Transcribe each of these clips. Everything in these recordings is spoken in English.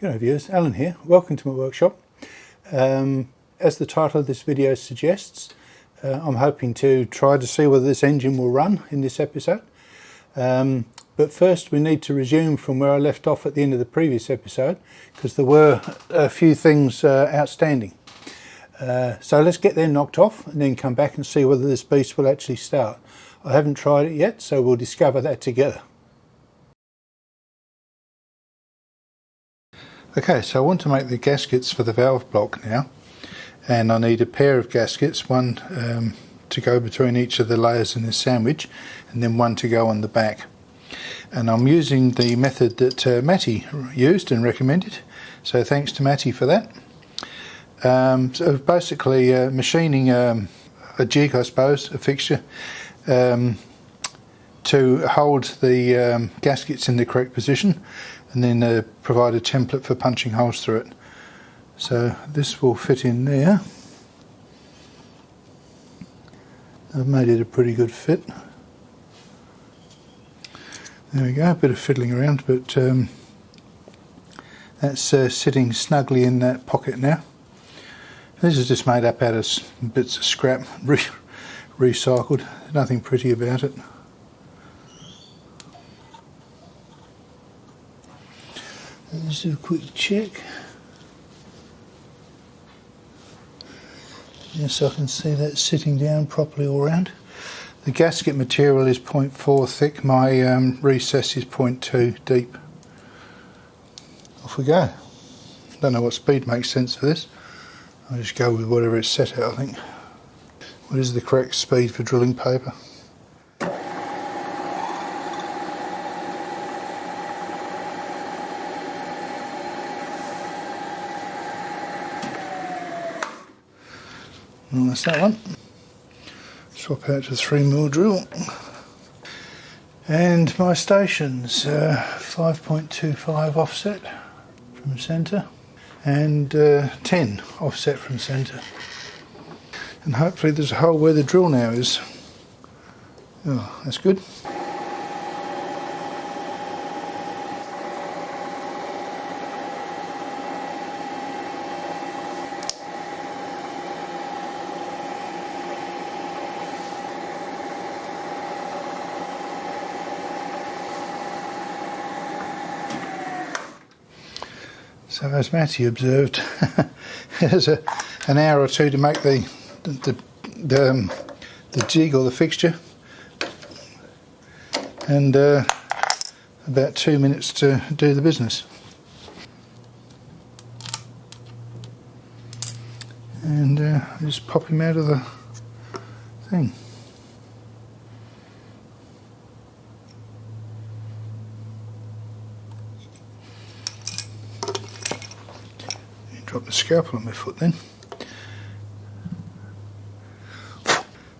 G'day viewers, Alan here. Welcome to my workshop. As the title of this video suggests, I'm hoping to try to see whether this engine will run in this episode. But first we need to resume from where I left off at the end of the previous episode, because there were a few things outstanding. So let's get them knocked off and then come back and see whether this beast will actually start. I haven't tried it yet, so we'll discover that together. Okay, so I want to make the gaskets for the valve block now, and I need a pair of gaskets, one to go between each of the layers in this sandwich, and then one to go on the back. And I'm using the method that Matty used and recommended, so thanks to Matty for that. So basically machining a jig, I suppose, a fixture, to hold the gaskets in the correct position, and then provide a template for punching holes through it. So this will fit in there. I've made it a pretty good fit. There we go, a bit of fiddling around, but that's sitting snugly in that pocket now. This is just made up out of bits of scrap, recycled, nothing pretty about it. Let's do a quick check. Yes, I can see that sitting down properly all round. The gasket material is 0.4 thick, my recess is 0.2 deep. Off we go. Don't know what speed makes sense for this. I'll just go with whatever it's set at, I think. What is the correct speed for drilling paper? Well, that's that one. Swap out to 3mm drill. And my stations, 5.25 offset from centre and 10 offset from centre. And hopefully there's a hole where the drill now is. Oh, that's good. So as Matty observed, there's an hour or two to make the jig or the fixture, and about 2 minutes to do the business. And just pop him out of the thing. Drop the scalpel on my foot then.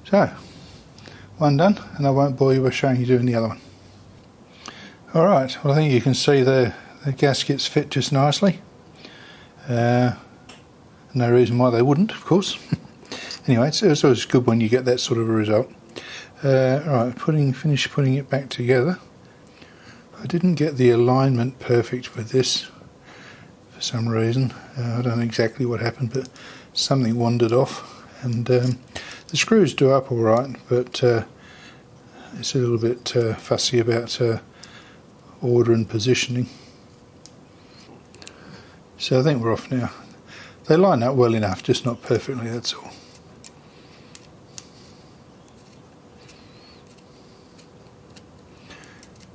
So, one done, and I won't bore you by showing you doing the other one. Alright, well I think you can see the gaskets fit just nicely. No reason why they wouldn't, of course. Anyway, it's always good when you get that sort of a result. Alright, finish putting it back together. I didn't get the alignment perfect with this for some reason. I don't know exactly what happened, but something wandered off, and the screws do up alright, but it's a little bit fussy about order and positioning. So I think we're off now. They line up well enough, just not perfectly, that's all.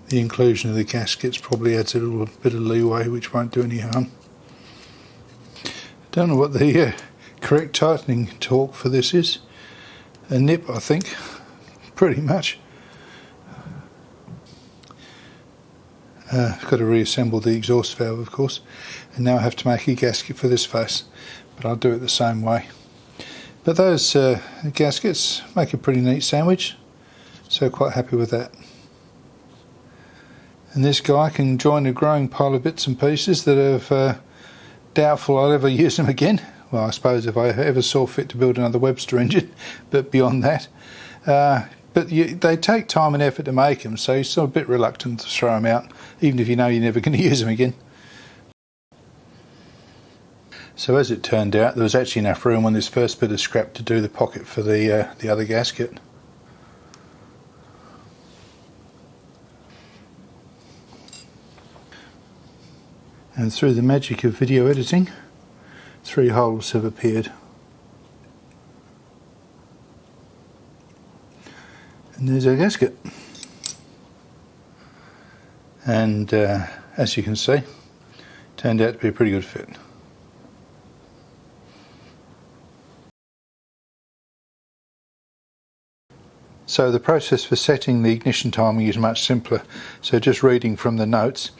The inclusion of the gaskets probably adds a little bit of leeway, which won't do any harm. Don't know what the correct tightening torque for this is. A nip, I think, pretty much. I've got to reassemble the exhaust valve, of course, and now I have to make a gasket for this face, but I'll do it the same way. But those gaskets make a pretty neat sandwich, so quite happy with that. And this guy can join a growing pile of bits and pieces that have doubtful I'll ever use them again. Well, I suppose if I ever saw fit to build another Webster engine, but beyond that. But they take time and effort to make them, so you're sort of a bit reluctant to throw them out, even if you know you're never going to use them again. So as it turned out, there was actually enough room on this first bit of scrap to do the pocket for the other gasket. And through the magic of video editing, 3 holes have appeared. And there's our gasket. And as you can see, turned out to be a pretty good fit. So the process for setting the ignition timing is much simpler. So just reading from the notes,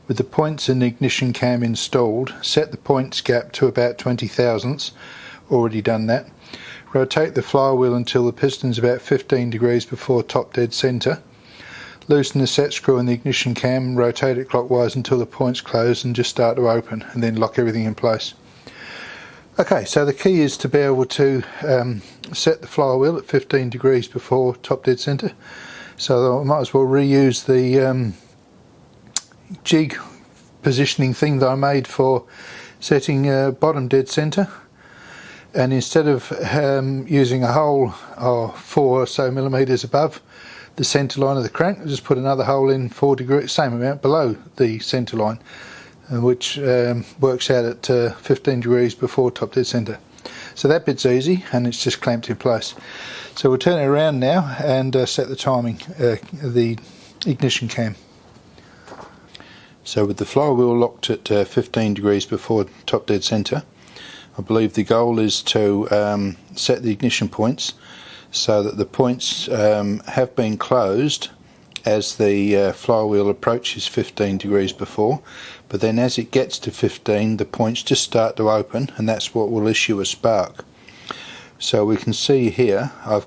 with the points and the ignition cam installed, set the points gap to about 20 thousandths, already done that. Rotate the flywheel until the piston is about 15 degrees before top dead centre. Loosen the set screw in the ignition cam, rotate it clockwise until the points close and just start to open, and then lock everything in place. Okay, so the key is to be able to set the flywheel at 15 degrees before top dead centre. So I might as well reuse the jig positioning thing that I made for setting bottom dead centre. And instead of using a hole 4 or so millimetres above the centre line of the crank, I just put another hole in 4 degrees, same amount below the centre line, which works out at 15 degrees before top dead centre. So that bit's easy, and it's just clamped in place. So we'll turn it around now and set the timing, the ignition cam. So with the flywheel locked at 15 degrees before top dead centre, I believe the goal is to set the ignition points so that the points have been closed as the flywheel approaches 15 degrees before, but then as it gets to 15 the points just start to open, and that's what will issue a spark. So we can see here I've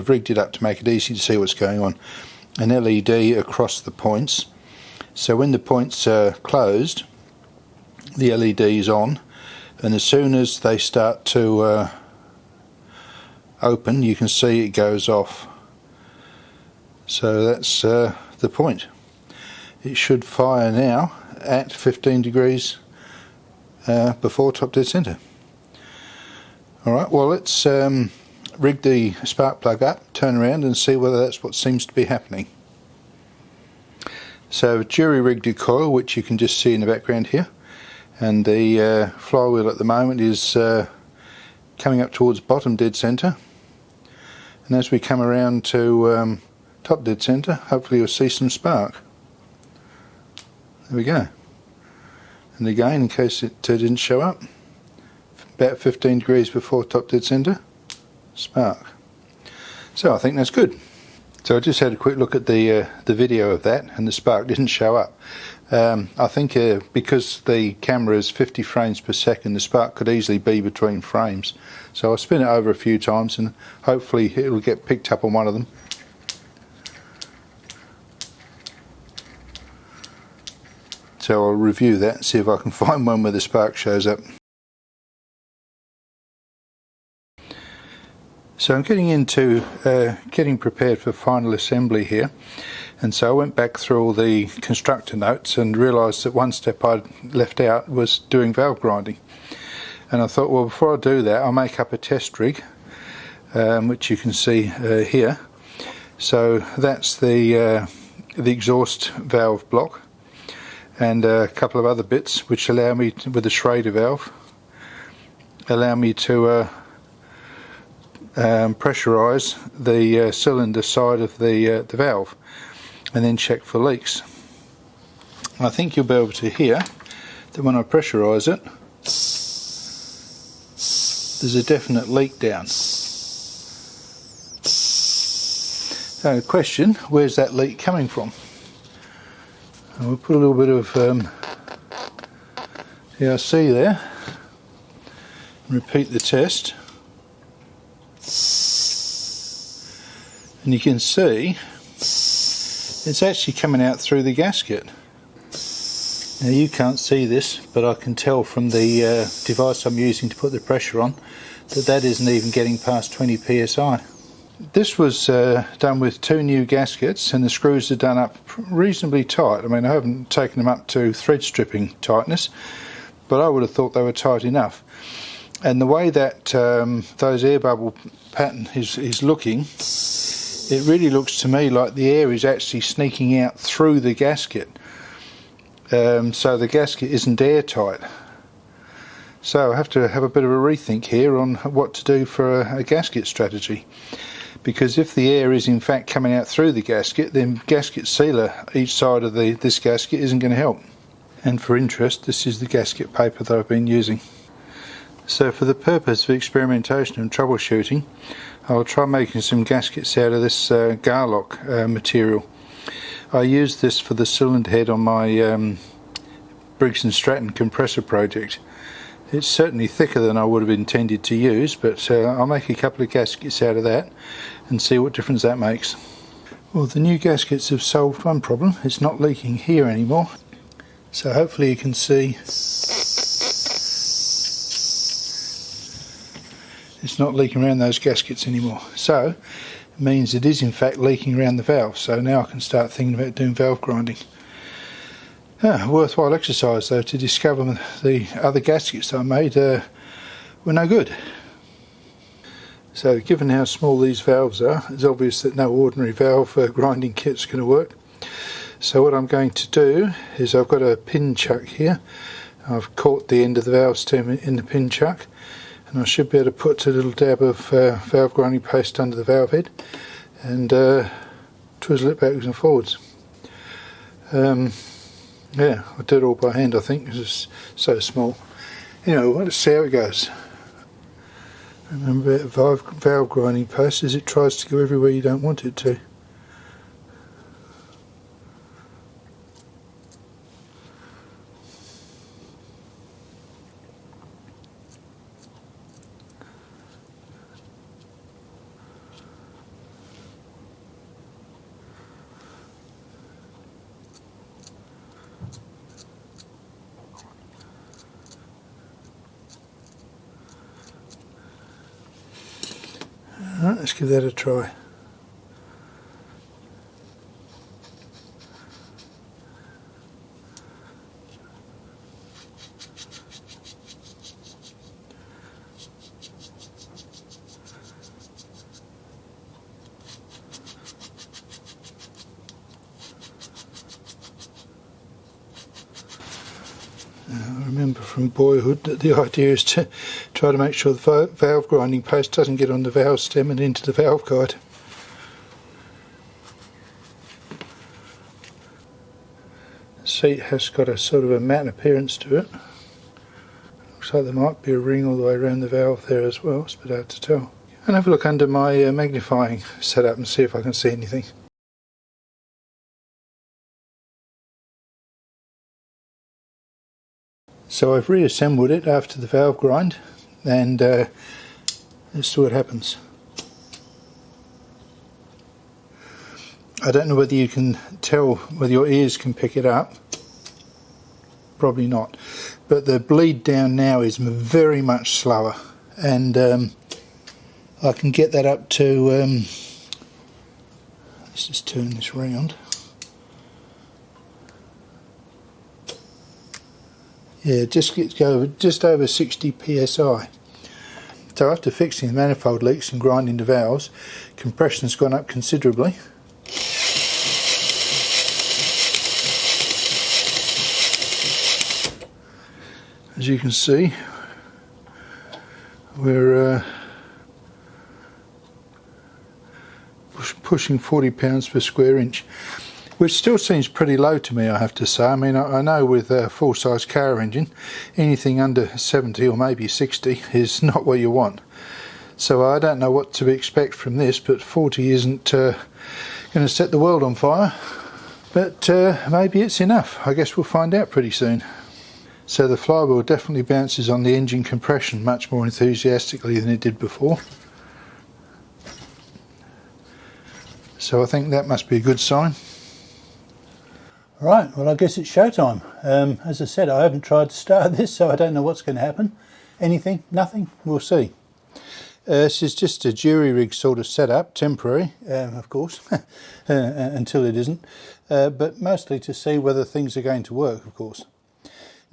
rigged it up to make it easy to see what's going on, an LED across the points. So when the points are closed, the LED is on, and as soon as they start to open, you can see it goes off. So that's the point. It should fire now at 15 degrees before top dead centre. Alright, well let's rig the spark plug up, turn around and see whether that's what seems to be happening. So I've jury rigged a coil, which you can just see in the background here, and the flywheel at the moment is coming up towards bottom dead centre, and as we come around to top dead centre, hopefully you'll see some spark. There we go. And again, in case it didn't show up, about 15 degrees before top dead centre, spark. So I think that's good. So I just had a quick look at the video of that, and the spark didn't show up. I think because the camera is 50 frames per second, the spark could easily be between frames. So I'll spin it over a few times and hopefully it'll get picked up on one of them. So I'll review that and see if I can find one where the spark shows up. So I'm getting into getting prepared for final assembly here, and so I went back through all the constructor notes and realised that one step I'd left out was doing valve grinding. And I thought, well, before I do that, I'll make up a test rig, which you can see here. So that's the exhaust valve block, and a couple of other bits which allow me to, with the Schrader valve, allow me to pressurise the cylinder side of the valve and then check for leaks. I think you'll be able to hear that when I pressurise it, there's a definite leak down. So the question, where's that leak coming from? And we'll put a little bit of TRC there and repeat the test. And you can see it's actually coming out through the gasket. Now you can't see this, but I can tell from the device I'm using to put the pressure on that that isn't even getting past 20 psi. This was done with 2 new gaskets, and the screws are done up reasonably tight. I mean, I haven't taken them up to thread stripping tightness, but I would have thought they were tight enough. And the way that those air bubble pattern is looking, it really looks to me like the air is actually sneaking out through the gasket. So the gasket isn't airtight. So I have to have a bit of a rethink here on what to do for a gasket strategy. Because if the air is in fact coming out through the gasket, then gasket sealer each side of this gasket isn't going to help. And for interest, this is the gasket paper that I've been using. So for the purpose of experimentation and troubleshooting, I'll try making some gaskets out of this Garlock material. I used this for the cylinder head on my Briggs & Stratton compressor project. It's certainly thicker than I would have intended to use, but I'll make a couple of gaskets out of that and see what difference that makes. Well, the new gaskets have solved one problem. It's not leaking here anymore. So hopefully you can see it's not leaking around those gaskets anymore. So it means it is in fact leaking around the valve. So now I can start thinking about doing valve grinding. Worthwhile exercise though, to discover the other gaskets that I made were no good. So given how small these valves are, it's obvious that no ordinary valve grinding kit's going to work. So what I'm going to do is I've got a pin chuck here. I've caught the end of the valve stem in the pin chuck, and I should be able to put a little dab of valve grinding paste under the valve head and twizzle it backwards and forwards. Yeah, I did it all by hand I think, because it's so small. Anyway, let's see how it goes. Remember about valve grinding paste is it tries to go everywhere you don't want it to. Alright, let's give that a try. I remember from boyhood that the idea is to try to make sure the valve grinding paste doesn't get on the valve stem and into the valve guide. The seat has got a sort of a matte appearance to it. Looks like there might be a ring all the way around the valve there as well, it's a bit hard to tell. And have a look under my magnifying setup and see if I can see anything. So I've reassembled it after the valve grind, and let's see what happens. I don't know whether you can tell, whether your ears can pick it up. Probably not. But the bleed down now is very much slower, and I can get that up to, let's just turn this round. Yeah, just over 60 psi. So after fixing the manifold leaks and grinding the valves, compression's gone up considerably. As you can see, we're pushing 40 pounds per square inch. Which still seems pretty low to me, I have to say. I mean, I know with a full-size car engine, anything under 70 or maybe 60 is not what you want. So I don't know what to expect from this, but 40 isn't going to set the world on fire. But maybe it's enough. I guess we'll find out pretty soon. So the flywheel definitely bounces on the engine compression much more enthusiastically than it did before. So I think that must be a good sign. Right, well I guess it's showtime. As I said, I haven't tried to start this, so I don't know what's going to happen. Anything? Nothing? We'll see. This is just a jury rig sort of setup, temporary, of course, until it isn't, but mostly to see whether things are going to work, of course.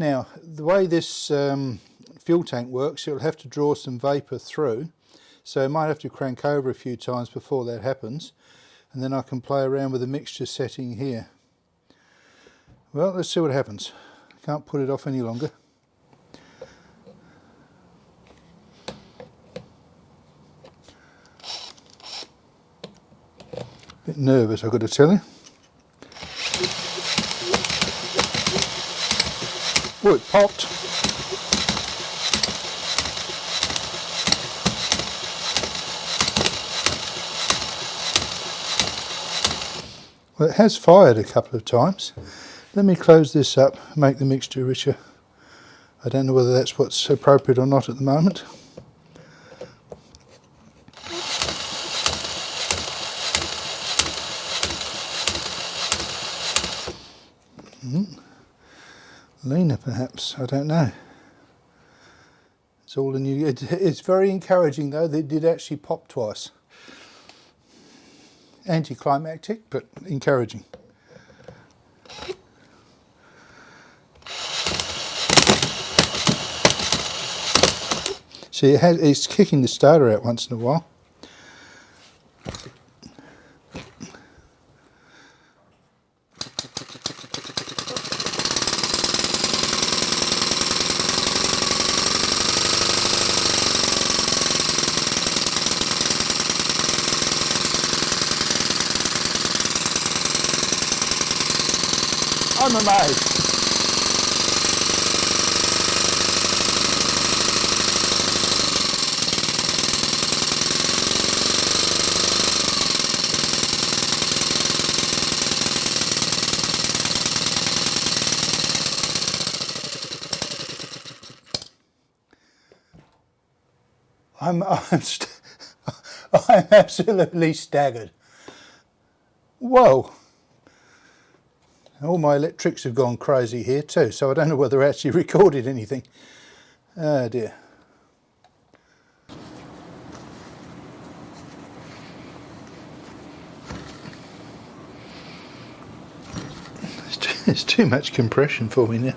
Now, the way this fuel tank works, it'll have to draw some vapour through, so I might have to crank over a few times before that happens, and then I can play around with the mixture setting here. Well, let's see what happens. Can't put it off any longer. Bit nervous, I've got to tell you. Oh, it popped. Well, it has fired a couple of times. Let me close this up, make the mixture richer. I don't know whether that's what's appropriate or not at the moment. Leaner perhaps, I don't know. It's all a new. It's very encouraging though that it did actually pop twice. Anticlimactic, but encouraging. See, it's kicking the starter out once in a while. I'm amazed. I'm absolutely staggered. Whoa. All my electrics have gone crazy here too, so I don't know whether I actually recorded anything. Oh dear. It's too much compression for me now.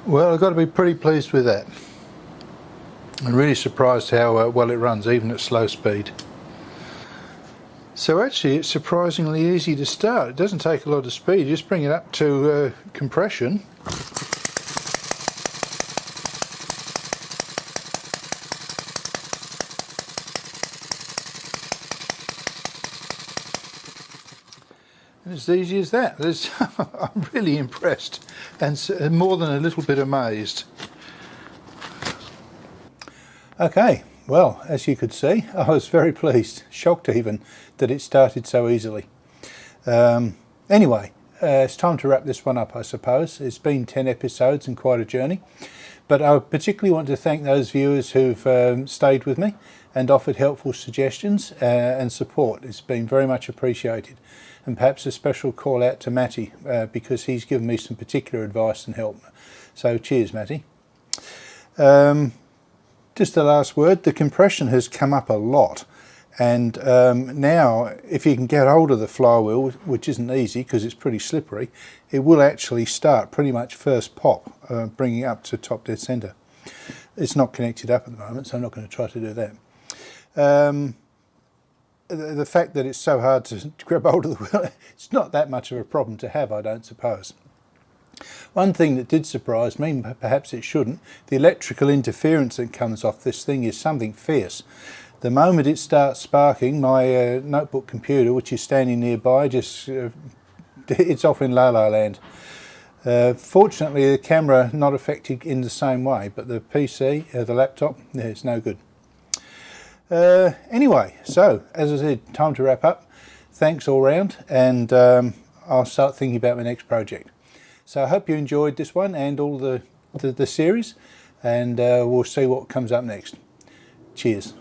Well, I've got to be pretty pleased with that. I'm really surprised how well it runs, even at slow speed. So actually it's surprisingly easy to start. It doesn't take a lot of speed, you just bring it up to compression. And it's as easy as that. I'm really impressed and more than a little bit amazed. Okay, well, as you could see, I was very pleased, shocked even, that it started so easily. Anyway, it's time to wrap this one up, I suppose. It's been 10 episodes and quite a journey. But I particularly want to thank those viewers who've stayed with me and offered helpful suggestions and support. It's been very much appreciated. And perhaps a special call out to Matty because he's given me some particular advice and help. So cheers, Matty. Just the last word, the compression has come up a lot. And now, if you can get hold of the flywheel, which isn't easy because it's pretty slippery, it will actually start pretty much first pop, bringing it up to top dead centre. It's not connected up at the moment, so I'm not going to try to do that. The fact that it's so hard to grab hold of the wheel, it's not that much of a problem to have, I don't suppose. One thing that did surprise me, perhaps it shouldn't, the electrical interference that comes off this thing is something fierce. The moment it starts sparking, my notebook computer, which is standing nearby, just it's off in la la land. Fortunately, the camera not affected in the same way, but the PC, the laptop, yeah, it's no good. Anyway, so as I said, time to wrap up. Thanks all round, and I'll start thinking about my next project. So I hope you enjoyed this one and all the series, and we'll see what comes up next. Cheers.